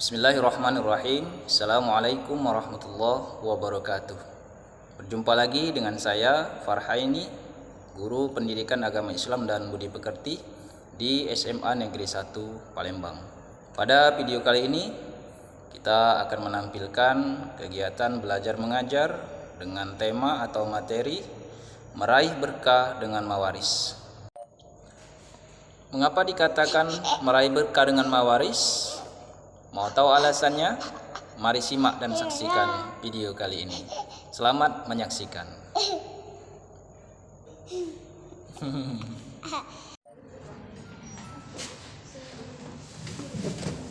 Bismillahirrahmanirrahim. Assalamualaikum warahmatullahi wabarakatuh. Berjumpa lagi dengan saya Farhaini, guru pendidikan agama Islam dan budi pekerti di SMA Negeri 1 Palembang. Pada video kali ini kita akan menampilkan kegiatan belajar mengajar dengan tema atau materi meraih berkah dengan mawaris. Mengapa dikatakan meraih berkah dengan mawaris? Mau tahu alasannya? Mari simak dan saksikan video kali ini. Selamat menyaksikan.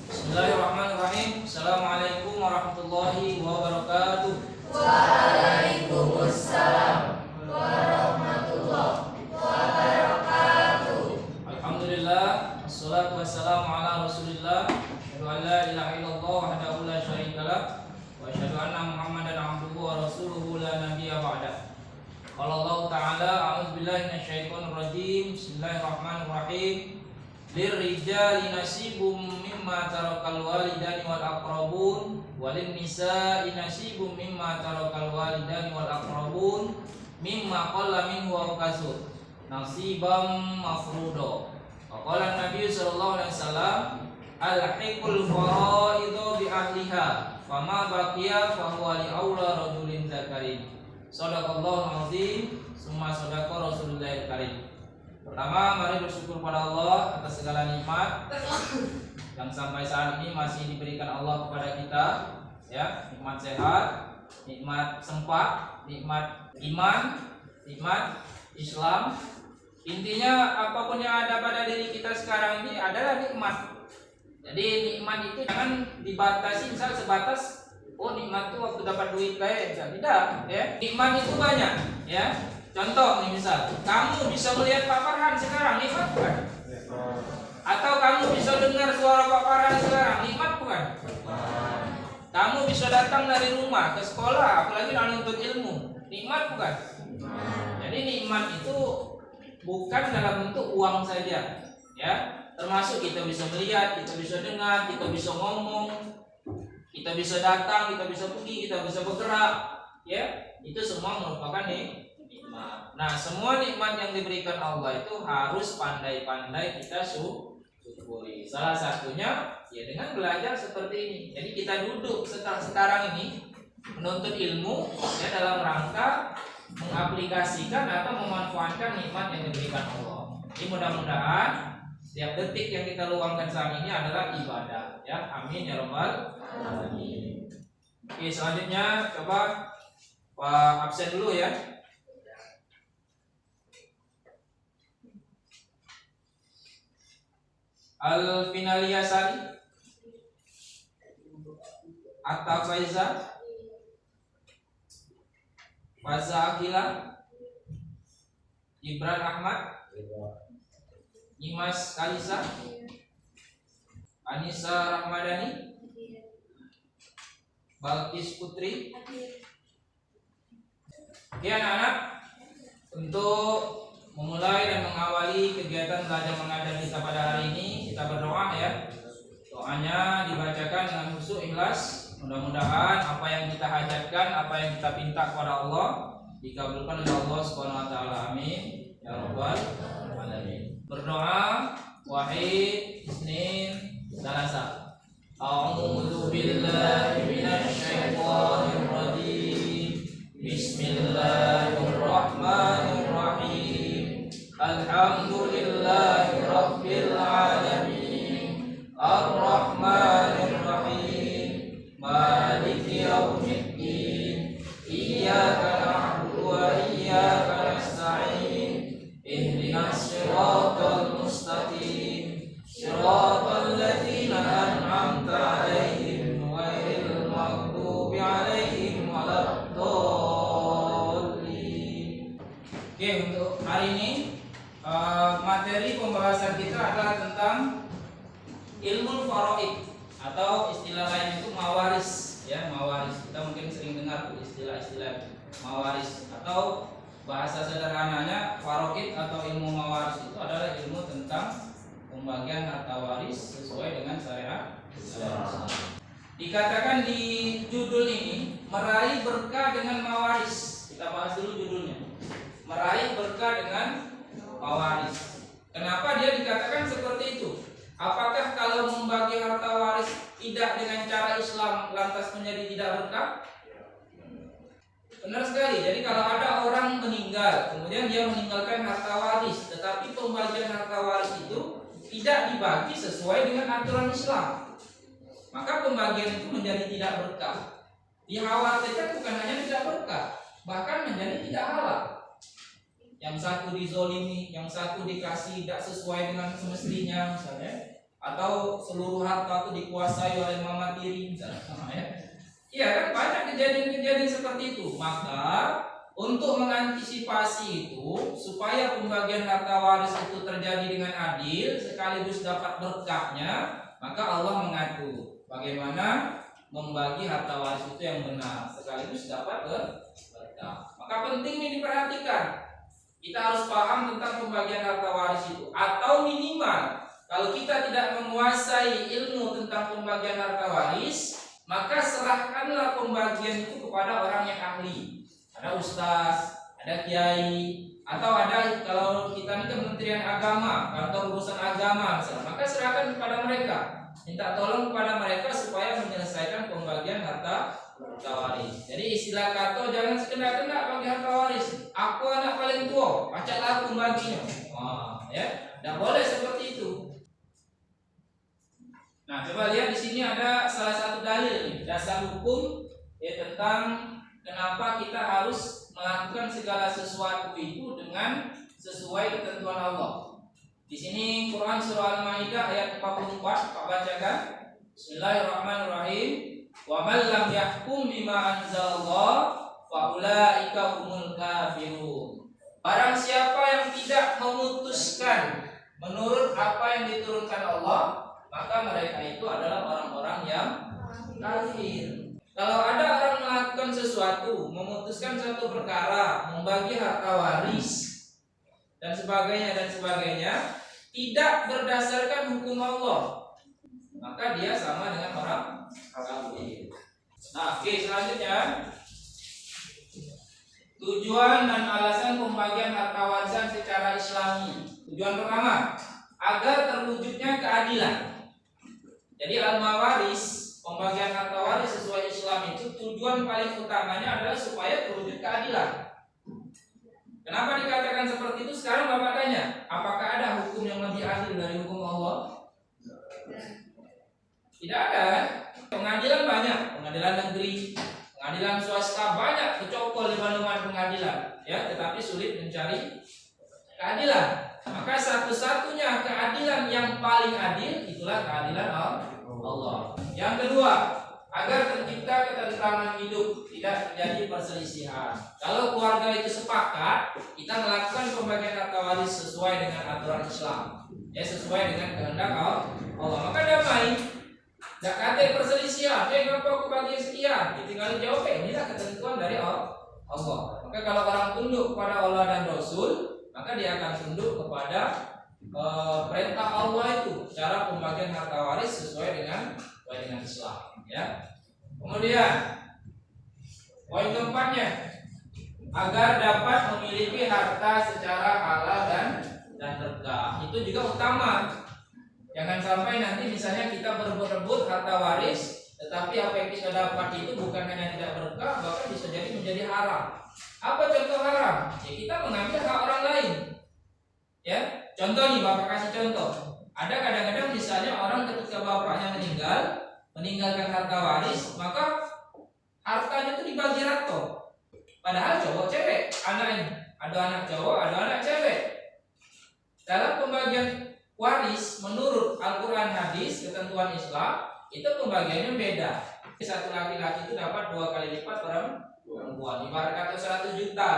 Bismillahirrahmanirrahim. Assalamualaikum warahmatullahi wabarakatuh. Waalaikumsalam warahmatullahi wabarakatuh. Alhamdulillah, wassalatu wassalamu ala Rasulillah. Asyhadu an la ilaha illallah wahdahu la syarikalah wa asyhadu anna Muhammadan abduhu wa rasuluhu la nabiyya ba'da. Qala Allah Ta'ala, a'udzubillahi minasyaitonir rajim. Bismillahirrahmanirrahim. Lirrijali nasibum mimma tarakal walidani wal aqrabun walin nisa'i nasibum mimma tarakal walidani wal aqrabun mimma qalla minhu aw kasur nasibam mafruḍa. Wa qala Nabi sallallahu alaihi wasallam, al-hiqul faraidu bi ahliha fama baqiya fa huwa li aula rajulin zakarin. Shadaqallahu azim, summa shadaqa Rasulullahil karim. Pertama, mari bersyukur pada Allah atas segala nikmat yang sampai saat ini masih diberikan Allah kepada kita, ya, nikmat sehat, nikmat sempat, nikmat iman, nikmat Islam. Intinya apapun yang ada pada diri kita sekarang ini adalah nikmat. Jadi nikmat itu jangan dibatasi misal sebatas nikmat itu waktu dapat duit kayak tidak, ya. Nikmat itu banyak, ya. Contoh nih, misal kamu bisa melihat Pak Farhan sekarang, nikmat bukan? Atau kamu bisa dengar suara Pak Farhan sekarang, nikmat bukan? Kamu bisa datang dari rumah ke sekolah, apalagi menuntut ilmu, nikmat bukan? Jadi nikmat itu bukan dalam bentuk uang saja, ya. Termasuk kita bisa melihat, kita bisa dengar, kita bisa ngomong, kita bisa datang, kita bisa pergi, kita bisa bergerak, ya. Itu semua merupakan nikmat. Nah, semua nikmat yang diberikan Allah itu harus pandai-pandai kita syukuri. Salah satunya ya dengan belajar seperti ini. Jadi kita duduk sekarang ini menuntut ilmu, ya, dalam rangka mengaplikasikan atau memanfaatkan nikmat yang diberikan Allah. Jadi mudah-mudahan setiap detik yang kita luangkan saat ini adalah ibadah, ya. Amin ya rabbal alamin. Oke, selanjutnya coba Pak absen dulu, ya. Al-Finalia Sari, Atta Faiza, Faza Akila, Ibran Ahmad, Nimas Kalisa, Anissa Rahmadani, Balkis Putri. Oke anak-anak, untuk memulai dan mengawali kegiatan belajar mengajar kita pada hari ini, kita berdoa, ya. Doanya dibacakan dengan khusyuk ikhlas. Mudah-mudahan apa yang kita hajatkan, apa yang kita pinta kepada Allah dikabulkan oleh Allah Subhanahu wa taala. Amin ya rabbal alamin. Berdoa wahid, isnin, salasa. A'udzu billahi minasy syaithanir rajim. Bismillahirrahmanirrahim. Alhamdulillahi rabbil alamin. Ar-Rahmanir Rahim. Maliki yaumiddin. Iyyaka na'budu wa iyyaka nasta'in. Ihdinas siratal mustaqim. Siratal ladzina an'amta 'alaihim ghairil maghdubi 'alaihim waladdallin. Oke, untuk hari ini materi pembahasan kita adalah tentang ilmu faraid atau istilah lain itu mawaris, ya, mawaris. Kita mungkin sering dengar istilah-istilah mawaris, atau bahasa sederhananya faraid atau ilmu mawaris itu adalah ilmu tentang pembagian harta waris sesuai dengan syariat Islam. Dikatakan di judul ini meraih berkah dengan mawaris. Kita bahas dulu judulnya. Meraih berkah dengan mawaris. Kenapa dia dikatakan seperti itu? Apakah kalau membagi harta waris tidak dengan cara Islam lantas menjadi tidak berkah? Benar sekali. Jadi kalau ada orang meninggal, kemudian dia meninggalkan harta waris, tetapi pembagian harta waris itu tidak dibagi sesuai dengan aturan Islam, maka pembagian itu menjadi tidak berkah. Dikhawatirkan bukan hanya tidak berkah, bahkan menjadi tidak halal. Yang satu dizolimi, yang satu dikasih tidak sesuai dengan semestinya misalnya, atau seluruh harta itu dikuasai oleh mama tiri misalnya. Iya kan, banyak kejadian-kejadian seperti itu. Maka untuk mengantisipasi itu, supaya pembagian harta waris itu terjadi dengan adil sekaligus dapat berkahnya, maka Allah mengatur bagaimana membagi harta waris itu yang benar sekaligus dapat berkah. Maka penting ini diperhatikan. Kita harus paham tentang pembagian harta waris itu, atau minimal kalau kita tidak menguasai ilmu tentang pembagian harta waris, maka serahkanlah pembagian itu kepada orang yang ahli. Ada ustaz, ada kiai, atau ada kalau kita ini Kementerian Agama, kantor urusan agama misalnya, maka serahkan kepada mereka. Minta tolong kepada mereka supaya menyelesaikan pembagian harta waris. Jadi istilah kata jangan sekendak-kendak bagi harta waris. Aku anak paling tua, acaklah aku membaginya. Ya, tidak boleh seperti itu. Nah, coba lihat di sini ada salah satu dalil dasar hukum tentang kenapa kita harus melakukan segala sesuatu itu dengan sesuai ketentuan Allah. Di sini Quran surah Al-Maidah ayat 44, Pak bacakan. Bismillahirrahmanirrahim. Wa man lam yahkum bima anzalallah fa ulaika humul kafirun. Barang siapa yang tidak memutuskan menurut apa yang diturunkan Allah, maka mereka itu adalah orang-orang yang kafir. Kalau ada orang melakukan sesuatu, memutuskan suatu perkara, membagi harta waris dan sebagainya, tidak berdasarkan hukum Allah, maka dia sama dengan orang kafir. Nah, oke, selanjutnya tujuan dan alasan pembagian harta warisan secara Islami. Tujuan pertama, agar terwujudnya keadilan. Jadi al-mawaris, pembagian harta waris sesuai Islam itu tujuan paling utamanya adalah supaya terwujud keadilan. Kenapa dikatakan seperti itu? Sekarang Bapak tanya, apakah ada hukum yang lebih adil dari hukum Allah? Tidak ada. Pengadilan banyak, pengadilan negeri, pengadilan swasta banyak, kecokol di mana-mana pengadilan, ya, tetapi sulit mencari keadilan. Maka satu-satunya keadilan yang paling adil itulah keadilan Allah. Yang kedua, agar tercipta ketentraman hidup, tidak terjadi perselisihan. Kalau keluarga itu sepakat, kita melakukan pembagian harta waris sesuai dengan aturan Islam, ya, sesuai dengan kehendak Allah, maka damai. Tidak ada perselisihan. Kenapa aku bagi sekian? Tinggal jawab, inilah ketentuan dari Allah. Maka kalau orang tunduk kepada Allah dan Rasul, maka dia akan tunduk kepada perintah Allah itu, cara pembagian harta waris sesuai dengan Islam, ya. Kemudian poin keempatnya, agar dapat memiliki harta secara halal dan berkah. Itu juga utama. Jangan sampai nanti misalnya kita berebut-rebut harta waris, tetapi apa yang kita dapat itu bukan hanya tidak berkah, bahkan bisa jadi menjadi haram. Apa contoh haram? Ya, kita mengambil hak orang lain. Ya, contoh nih, Bapak kasih contoh. Ada kadang-kadang misalnya orang ketika bapaknya meninggalkan harta waris, maka hartanya itu dibagi rata. Padahal cowok cewek anaknya, ada anak cowok, ada anak cewek. Dalam pembagian waris menurut Al-Quran, hadis, ketentuan Islam, itu pembagiannya beda. Satu laki-laki itu dapat 2 kali lipat perempuan. Ibarat kata 100 juta,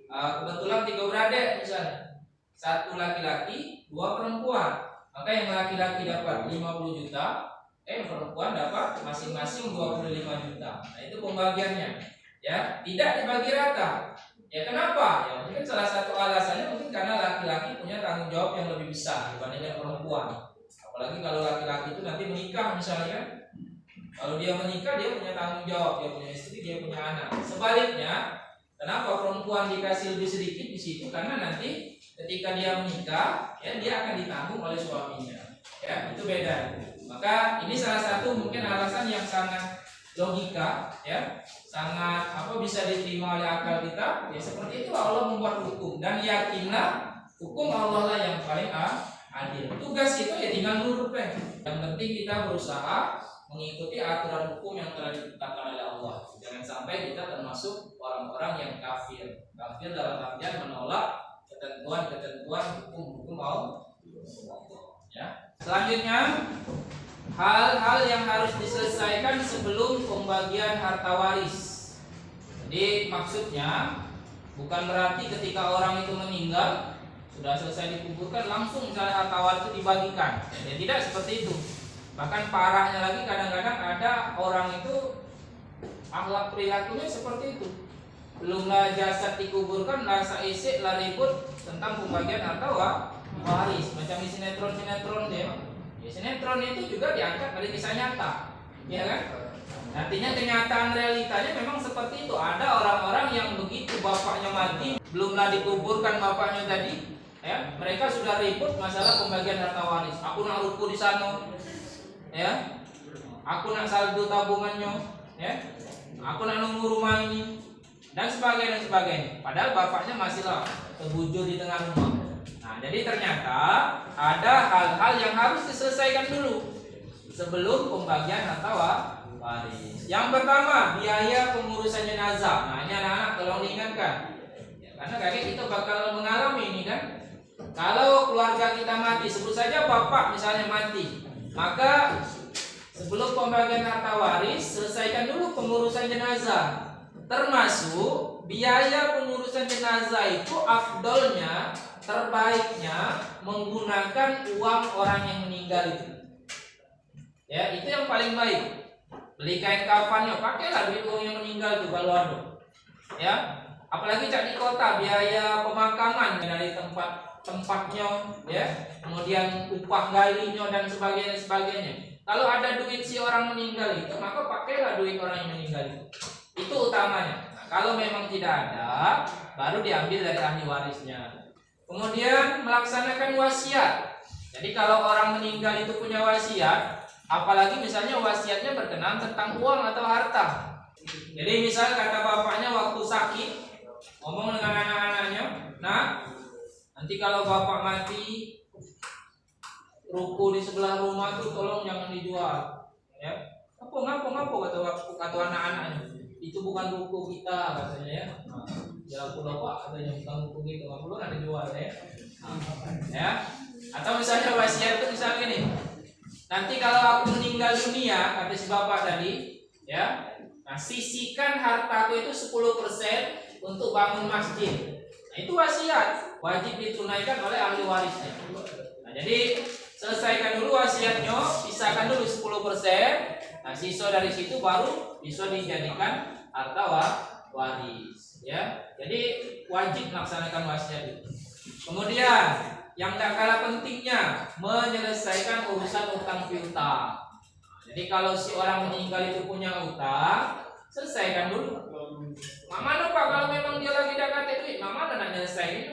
kebetulan 3 beradik misalnya, 1 laki-laki, 2 perempuan. Maka yang laki-laki dapat 50 juta, perempuan dapat masing-masing 25 juta. Nah, itu pembagiannya. Ya, tidak dibagi rata. Ya, kenapa? Ya, mungkin salah satu alasannya mungkin karena laki-laki punya tanggung jawab yang lebih besar dibandingkan perempuan. Apalagi kalau laki-laki itu nanti menikah misalnya, Kalau dia menikah, dia punya tanggung jawab, dia punya istri, dia punya anak. Sebaliknya, kenapa perempuan dikasih lebih sedikit di situ? Karena nanti ketika dia menikah, ya dia akan ditanggung oleh suaminya. Ya, itu beda. Maka ini salah satu mungkin alasan yang sangat logika, ya, sangat bisa diterima oleh akal kita. Ya seperti itu Allah membuat hukum, dan yakinlah hukum Allah lah yang paling adil. Tugas itu ya tinggal nurut. Yang penting kita berusaha mengikuti aturan hukum yang telah ditetapkan oleh Allah. Jangan sampai kita termasuk orang-orang yang kafir. Kafir dalam artian menolak ketentuan-ketentuan hukum-hukum Allah. Ya. Selanjutnya, hal-hal yang harus diselesaikan sebelum pembagian harta waris. Jadi maksudnya bukan berarti ketika orang itu meninggal sudah selesai dikuburkan langsung misalnya harta waris itu dibagikan. Ya tidak seperti itu. Bahkan parahnya lagi kadang-kadang ada orang itu akhlak perilakunya seperti itu. Belumlah jasad dikuburkan rasa isik lah ribut tentang pembagian harta waris. Macam di sinetron dia. Ya, sinetron itu juga diangkat dari kisah nyata, ya kan? Artinya kenyataan realitanya memang seperti itu. Ada orang-orang yang begitu bapaknya mati, belumlah dikuburkan bapaknya tadi, ya, mereka sudah ribut masalah pembagian harta waris. Aku nak ruku di sana, ya, aku nak saldo tabungannya, ya, aku nak nunggu rumah ini, dan sebagainya. Padahal bapaknya masihlah terbujur di tengah rumah. Nah, jadi ternyata ada hal-hal yang harus diselesaikan dulu sebelum pembagian harta waris. Yang pertama, biaya pengurusan jenazah. Nah, ini anak-anak tolong diingatkan, ya, karena kakek kita bakal mengalami ini kan. Kalau keluarga kita mati, sebut saja bapak misalnya mati, maka sebelum pembagian harta waris selesaikan dulu pengurusan jenazah. Termasuk biaya pengurusan jenazah itu afdolnya, terbaiknya menggunakan uang orang yang meninggal itu. Ya, itu yang paling baik. Beli kain kafannya, pakailah duit orang yang meninggal itu kalau ada. Ya, apalagi cak di kota biaya pemakaman dari tempatnya, ya, kemudian upah galinya dan sebagainya. Kalau ada duit si orang meninggal itu, maka pakailah duit orang yang meninggal itu. Itu utamanya. Nah, kalau memang tidak ada, baru diambil dari ahli warisnya. Kemudian melaksanakan wasiat. Jadi kalau orang meninggal itu punya wasiat, apalagi misalnya wasiatnya berkenaan tentang uang atau harta. Jadi misal kata bapaknya waktu sakit, ngomong dengan anak-anaknya, nah, nanti kalau bapak mati, ruko di sebelah rumah tuh tolong jangan dijual. Ya, ngapa kata anak-anaknya. Itu bukan ruko kita katanya, ya. Nah, ya pulau pak katanya bukan ruko kita, nggak perlu ada jual, ya. Ya. Atau misalnya wasiat itu misalnya gini, nanti kalau aku meninggal dunia kata si bapak tadi, ya, nah sisihkan hartaku itu 10% untuk bangun masjid. Nah itu wasiat, wajib ditunaikan oleh ahli warisnya. Nah jadi selesaikan dulu wasiatnya, pisahkan dulu 10%. Nah sisa dari situ baru bisa dijadikan harta waris, ya. Jadi wajib melaksanakan wasiat itu. Kemudian yang tak kalah pentingnya menyelesaikan urusan utang piutang. Jadi kalau si orang meninggal itu punya utang, selesaikan dulu. Mana pak kalau memang dia lagi dapat duit, mana nak nyelesain?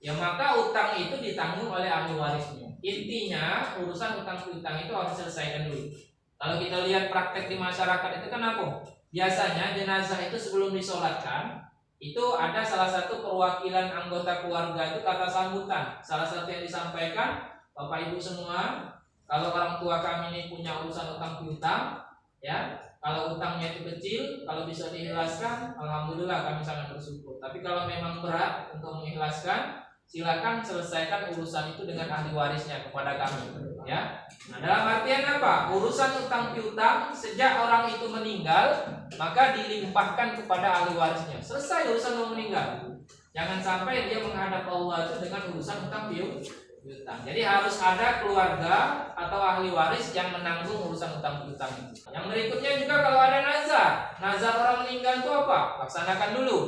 Ya maka utang itu ditanggung oleh ahli warisnya. Intinya urusan utang piutang itu harus selesaikan dulu. Kalau kita lihat praktek di masyarakat itu kan apa? Biasanya jenazah itu sebelum disolatkan itu ada salah satu perwakilan anggota keluarga itu kata sambutan. Salah satu yang disampaikan, Bapak Ibu semua, kalau orang tua kami ini punya urusan utang piutang, ya, kalau utangnya itu kecil, kalau bisa diikhlaskan, alhamdulillah kami sangat bersyukur. Tapi kalau memang berat untuk mengikhlaskan, silakan selesaikan urusan itu dengan ahli warisnya kepada kami, ya. Nah, dalam artian apa? Urusan utang piutang sejak orang itu meninggal maka dilimpahkan kepada ahli warisnya. Selesai urusan mau meninggal. Jangan sampai dia menghadap Allah itu dengan urusan utang piutang. Jadi harus ada keluarga atau ahli waris yang menanggung urusan utang piutang itu. Yang berikutnya juga kalau ada nazar. Nazar orang meninggal itu apa? Laksanakan dulu.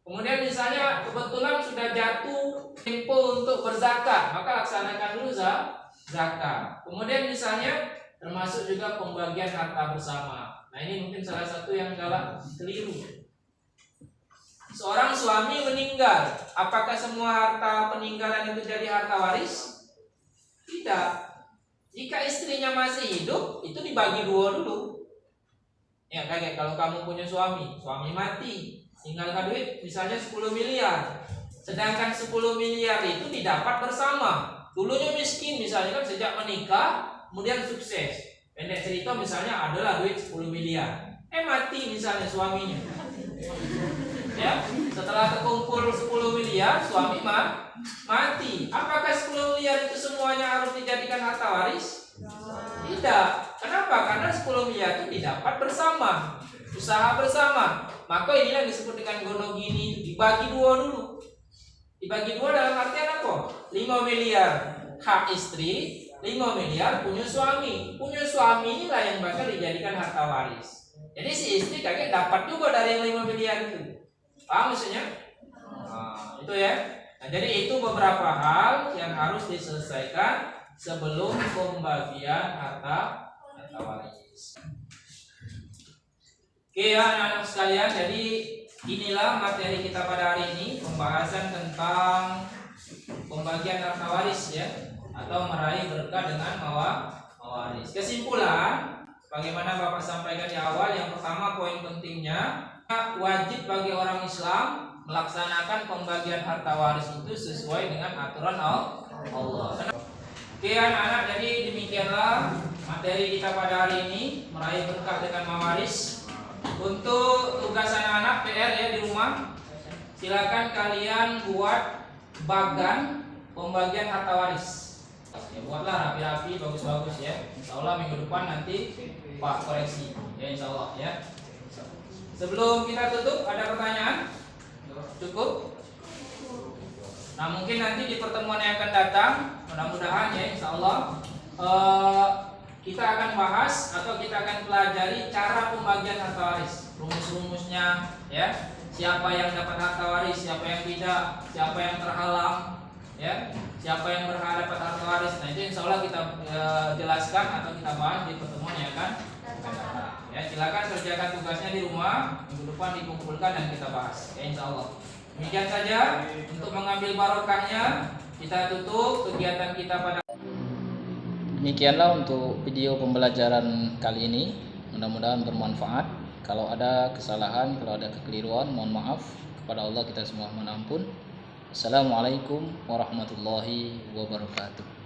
Kemudian misalnya kebetulan sudah jatuh tempo untuk berzakat, maka laksanakan dulu zakat. Kemudian misalnya termasuk juga pembagian harta bersama. Nah, ini mungkin salah satu yang keliru. Seorang suami meninggal, apakah semua harta peninggalan itu jadi harta waris? Tidak. Jika istrinya masih hidup, itu dibagi dua dulu. Ya, kayak kalau kamu punya suami mati, tinggalkan duit misalnya 10 miliar. Sedangkan 10 miliar itu didapat bersama. Dulunya miskin misalnya kan, sejak menikah kemudian sukses. Pendek cerita misalnya adalah duit 10 miliar. Mati misalnya suaminya. Ya, setelah terkumpul 10 miliar suami mati. Apakah 10 miliar itu semuanya harus dijadikan harta waris? Tidak. Kenapa? Karena 10 miliar itu didapat bersama, usaha bersama. Maka inilah yang disebut dengan gonogini, dibagi dua dulu. Dibagi dua dalam artian apa? 5 miliar hak istri, 5 miliar punya suami. Punya suami inilah yang bakal dijadikan harta waris. Jadi si istri kakek dapat juga dari yang 5 miliar itu. Paham maksudnya? Nah, itu ya. Nah, jadi itu beberapa hal yang harus diselesaikan sebelum pembagian harta waris. Oke ya anak-anak sekalian, jadi inilah materi kita pada hari ini, pembahasan tentang pembagian harta waris ya, atau meraih berkah dengan mawaris. Kesimpulan, bagaimana Bapak sampaikan di awal, yang pertama poin pentingnya, wajib bagi orang Islam melaksanakan pembagian harta waris itu sesuai dengan aturan Allah. Oke anak-anak, jadi demikianlah materi kita pada hari ini, meraih berkah dengan mawaris. Untuk tugas anak-anak PR ya di rumah, silakan kalian buat bagan pembagian harta waris. Ya, buatlah rapi-rapi, bagus-bagus ya. Insya Allah minggu depan nanti Pak koreksi ya, insya Allah ya. Sebelum kita tutup, ada pertanyaan? Cukup? Nah, mungkin nanti di pertemuan yang akan datang, mudah-mudahan ya insya Allah kita akan bahas atau kita akan pelajari cara pembagian harta waris, rumus-rumusnya ya. Siapa yang dapat harta waris, siapa yang tidak, siapa yang terhalang ya, siapa yang berhak dapat harta waris. Nah, itu insya Allah kita jelaskan atau kita bahas di pertemuan yang akan datang. Ya, silakan kerjakan tugasnya di rumah, minggu depan dikumpulkan dan kita bahas ya insya Allah. Demikian saja untuk mengambil barokahnya, kita tutup kegiatan kita pada. Demikianlah untuk video pembelajaran kali ini, mudah-mudahan bermanfaat. Kalau ada kesalahan, kalau ada kekeliruan, mohon maaf. Kepada Allah kita semua mohon ampun. Assalamualaikum warahmatullahi wabarakatuh.